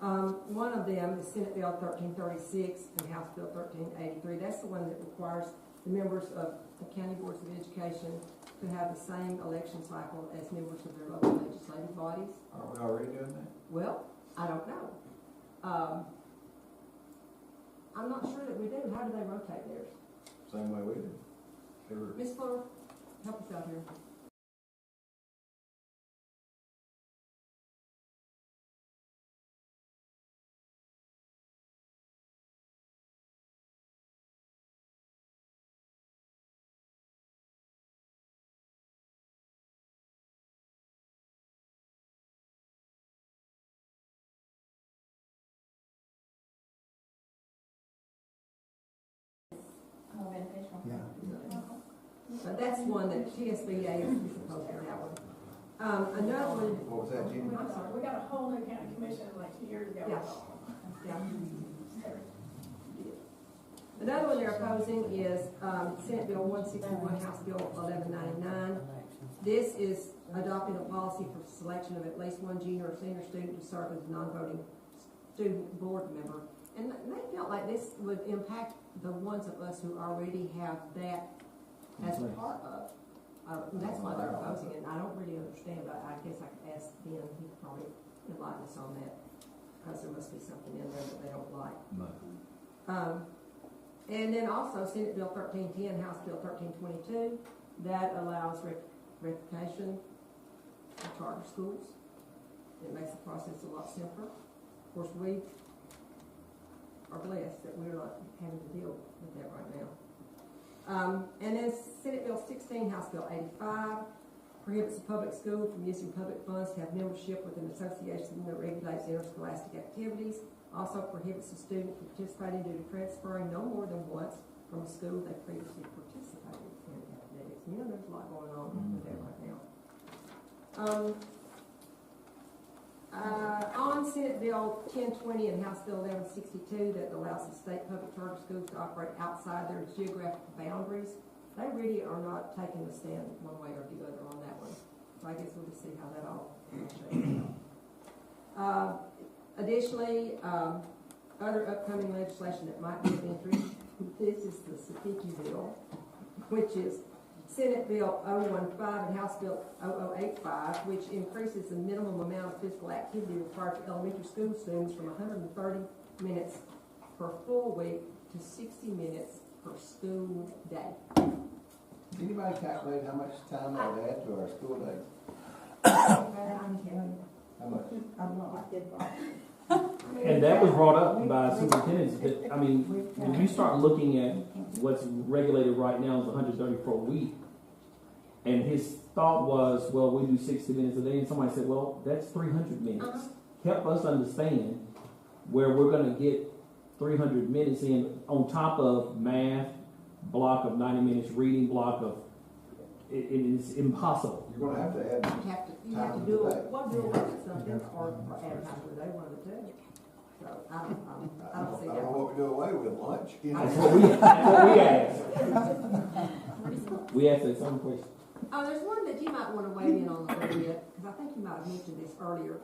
One of them is Senate Bill 1336 and House Bill 1383. That's the one that requires the members of the county boards of education to have the same election cycle as members of their local legislative bodies. Are we already doing that? Well, I don't know. I'm not sure that we do. How do they rotate theirs? Same way we do. Sure. Ms. Fuller, help us out here. Yeah. But that's one that TSBA is supposed to have one. Another one. What was that, Jenny? I'm sorry, we got a whole new county commission like 2 years ago. Yeah. Yeah. Another one they're opposing is Senate Bill 161, House Bill 1199. This is adopting a policy for selection of at least one junior or senior student to serve as a non-voting student board member. And they felt like this would impact the ones of us who already have that as a part of That's why they're opposing it, and I don't really understand, but I guess I could ask Ben, he could probably enlighten us on that, because there must be something in there that they don't like. And then also Senate Bill 1310, House Bill 1322, that allows revocation of charter schools. It makes the process a lot simpler. Of course, we are blessed that we're not having to deal with that right now. And then Senate Bill 16, House Bill 85, prohibits the public school from using public funds to have membership with an association that regulates interscholastic activities. Also prohibits the student from participating due to transferring no more than once from a school they previously participated in athletics. You know, there's a lot going on with that right now. On Senate Bill 1020 and House Bill 1162 that allows the state public charter schools to operate outside their geographical boundaries, they really are not taking a stand one way or the other on that one. So I guess we'll just see how that all shakes out. Additionally, other upcoming legislation that might be of interest, this is the Sapiki bill, which is Senate Bill 015 and House Bill 0085, which increases the minimum amount of physical activity required for elementary school students from 130 minutes per full week to 60 minutes per school day. Anybody calculate how much time that would add to our school day? How much? And that was brought up by superintendents that, I mean, when you start looking at what's regulated right now is 130 per week, and his thought was, well, we do 60 minutes a day, and somebody said, well, that's 300 minutes. Help us understand where we're going to get 300 minutes in on top of math, block of 90 minutes, reading block of, it is impossible. You're going to have to add You have to do it, one do it with something, or add time to the day, one of the two. So I don't see I that. don't know what we do away with lunch. You know? That's what we asked. We asked that same question. Oh, there's one that you might want to weigh in on a little bit, because I think you might have mentioned this earlier.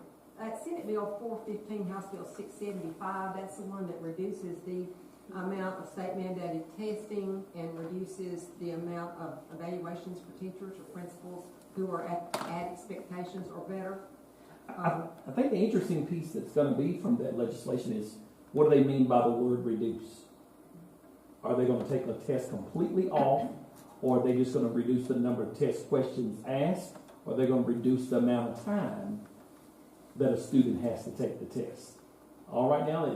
Senate Bill 415, House Bill 675, that's the one that reduces the amount of state mandated testing and reduces the amount of evaluations for teachers or principals who are at expectations or better. I think the interesting piece that's going to be from that legislation is, what do they mean by the word reduce? Are they going to take the test completely off, or are they just going to reduce the number of test questions asked, or are they going to reduce the amount of time that a student has to take the test? All right now,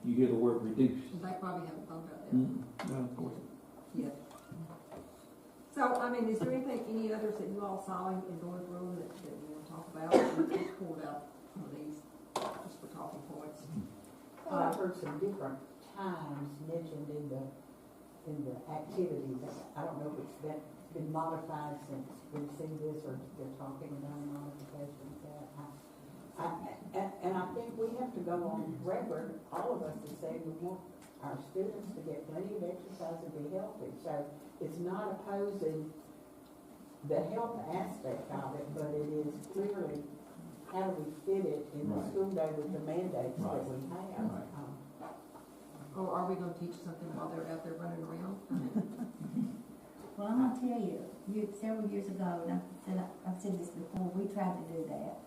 you hear the word reduce. They probably haven't thought about that. No, of course. Yeah. So, I mean, is there any others that you all saw in going through that you want to talk about? We just pulled out some of these just for talking points. I've heard some different times mentioned in the activities. I don't know if it's been modified since we've seen this, or they're talking about modifications. And I think we have to go on record, all of us, to say we want our students to get plenty of exercise and be healthy. So it's not opposing the health aspect of it, but it is clearly how do we fit it in the school day with the mandates that we have. Or are we going to teach something while they're out there running around? Well, I'm gonna tell you, several years ago, and I've said this before, we tried to do that.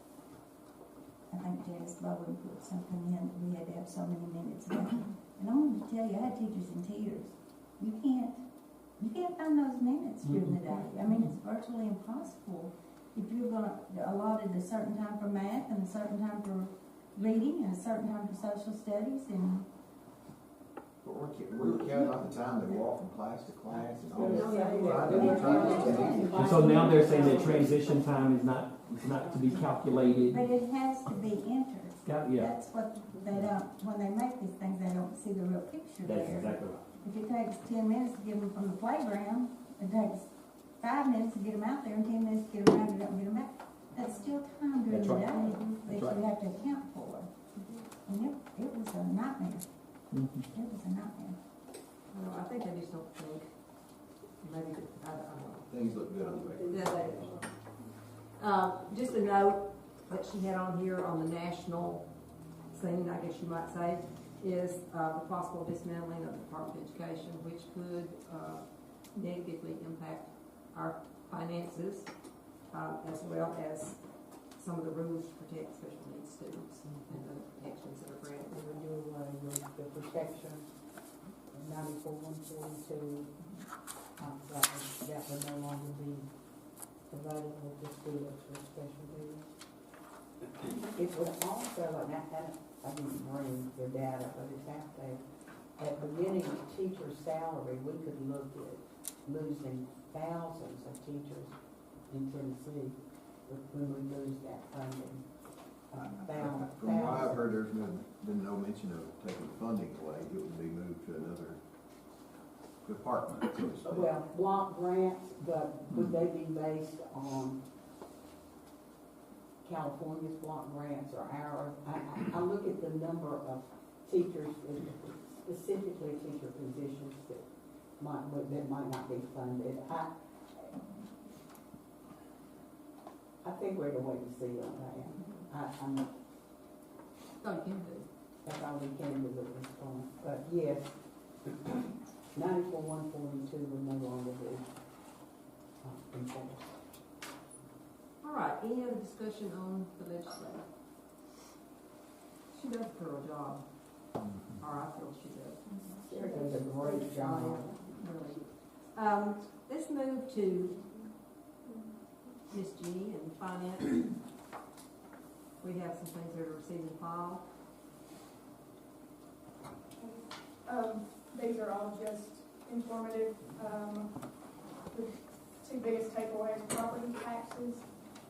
I think Janice Bowen put something in that we had to have so many minutes of it. And I wanted to tell you, I had teachers in tears. You can't find those minutes during the day. I mean, it's virtually impossible. If you're gonna allot a certain time for math and a certain time for reading and a certain time for social studies and. But we're counting off the time they walk from class to class and all this. And so now they're saying that transition time is not to be calculated. But it has to be entered. Yeah. That's what they don't, when they make these things, they don't see the real picture That's there. exactly right. If it takes 10 minutes to get them from the playground, it takes 5 minutes to get them out there and 10 minutes to get them rounded up and get them back. That's still time during That's the right. day that That's you right. have to account for. And it was a nightmare. It was a nightmare. I think I just don't think, maybe, I don't know. Things look good on the paper. Just a note that she had on here on the national scene, I guess you might say, is the possible dismantling of the Department of Education, which could negatively impact our finances, as well as some of the rules to protect special needs students and other protections that are granted. We would do away with the protection of 94-142. That would no longer be available to students with special needs. It would also, and I didn't bring the data, but it's out there. At the beginning of teacher salary, we could look at losing thousands of teachers in Tennessee when we lose that funding. From what I've heard, there's been no mention of taking funding away. It would be moved to another department, so to speak. Well, block grants, but would they be based on California's block grants or ours? I look at the number of teachers, specifically teacher positions that might not be funded. I think we're to wait and see on that. Oh, you can do. That's all we can do at this point. But yes, 94-142 would no longer be enforced. All right, any other discussion on the legislature? She does a thorough job, or I feel she does. She does a great job. Really. Let's move to Miss G and finance. We have some things that are received and filed. These are all just informative. The two biggest takeaways: property taxes.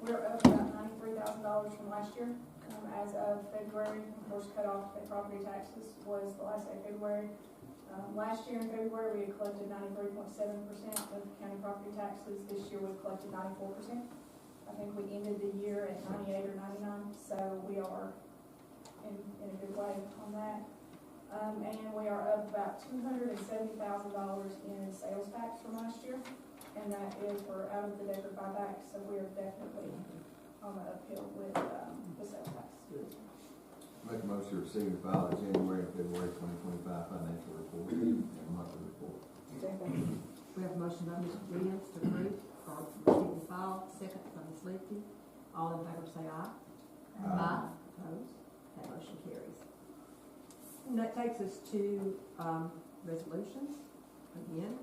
We're up about $93,000 from last year. As of February, of course, cut off the property taxes was the last day of February. Last year in February, we had collected 93.7% of county property taxes. This year, we've collected 94%. I think we ended the year at 98 or 99, so we are in a good way on that. And we are up about $270,000 in sales tax from last year, and that is for out of the Deckard buyback, so we are definitely on the uphill with the sales tax. Make a motion to receive and file the January and February 2025 financial report and monthly report. Second. We have a motion by Mr. Williams to approve or receive and file, second by Ms. Leakey. All in favor say aye. Aye. Opposed? That motion carries. And that takes us to resolutions again.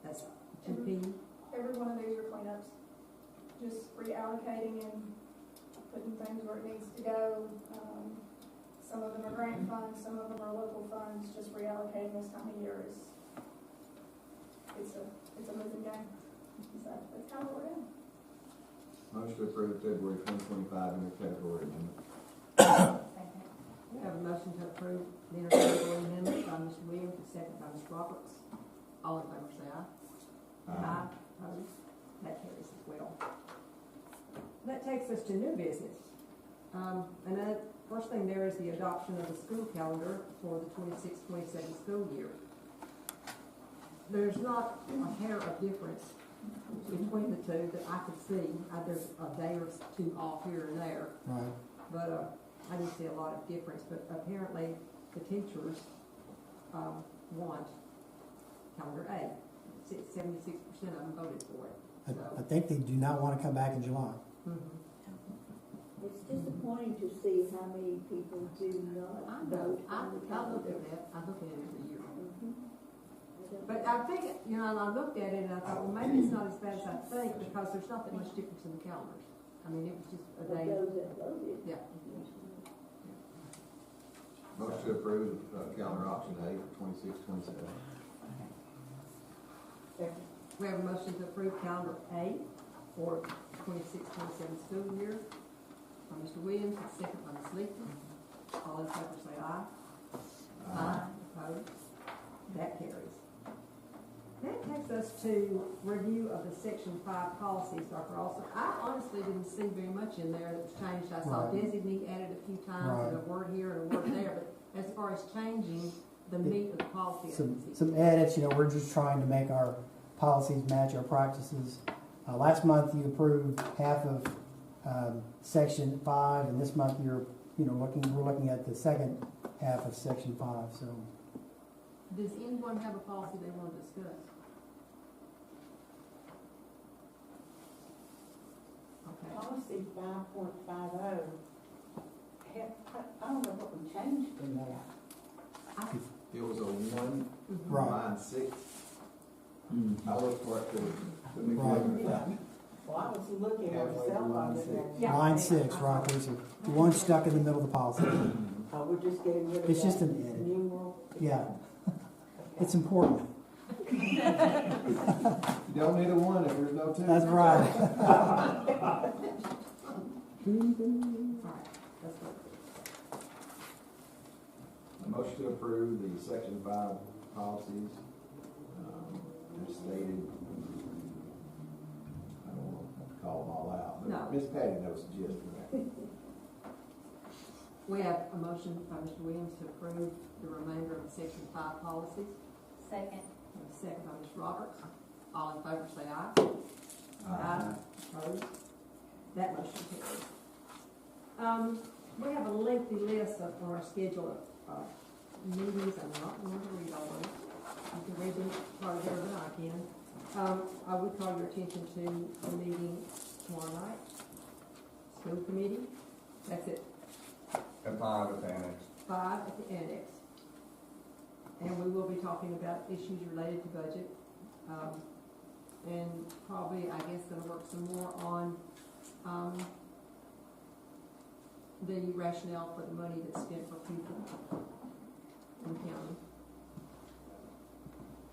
That's 2P. Every one of these are cleanups, just reallocating and putting things where it needs to go. Some of them are grant funds, some of them are local funds. Just reallocating this time of year is it's a moving game. So that's kind of what we're doing. Motion to approve February 2025 intercategory amendment. We have a motion to approve the intercategory amendment by Mr. Williams, and second by Ms. Roberts. All in favor say aye. Aye. Opposed? That carries as well. That takes us to new business. And the first thing there is the adoption of the school calendar for the 26-27 school year. There's not a hair of difference between the two that I could see. There's a day or two off here and there. Right. But I didn't see a lot of difference. But apparently the teachers want calendar A. 76% of them voted for it. I think they do not want to come back in July. It's disappointing to see how many people do not vote on the I look calendar. at that. I look at it every year. But I think, and I looked at it and I thought, well, maybe it's not as bad as I think because there's not that much difference in the calendars. I mean, it was just a day. Those that voted. Yeah. Motion to approve calendar option A for 26-27. Second. We have a motion to approve calendar A for 26-27 school year by Mr. Williams, and second by Ms. Leakey. All in favor say aye. Aye. Opposed? That carries. That takes us to review of the Section 5 policies, Dr. Alston. I honestly didn't see very much in there that was changed. I saw Right. designate added a few times and a word here and a word there, but as far as changing the meat of the policy, I didn't see. Some edits, we're just trying to make our policies match our practices. Last month you approved half of Section 5, and this month we're looking at the second half of Section 5. So, Does anyone have a policy they want to discuss? policy 5.50, I don't know what we changed in that. It was a one, Right. line 6. I looked for it to Right. Well, I was looking Halfway myself through line on it. 6. Yeah. Line 6, right, there's one stuck in the middle of the policy. We're just getting rid of It's just that an edit. numeral. Yeah, it's important. You don't need a 1 if there's no 2. That's right. A motion to approve the section 5 policies, as stated. I don't want to call them all out, No. but Miss Patty knows the gist of that. We have a motion by Mr. Williams to approve the remainder of the section 5 policies. Second. And a second by Ms. Roberts. All in favor say aye. Aye. Opposed? That motion carries. We have a lengthy list on our schedule of meetings. I'm not going to read all of them. You can read them probably better than I can. I would call your attention to the meeting tomorrow night. School committee. That's it. At 5 at the annex. 5 at the annex. And we will be talking about issues related to budget. And probably, I guess, gonna work some more on, the rationale for the money that's spent for people in the county.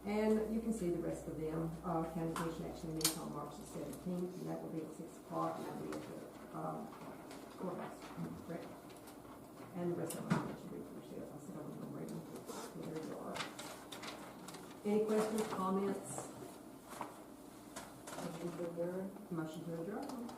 And you can see the rest of them. County Commission actually meets on March the 17th, and that will be at 6 o'clock, and that will be at the, courthouse, correct? And the rest of them, I mentioned read for yourself. I said I was gonna read them. So there you are. Any questions, comments? Motion to adjourn.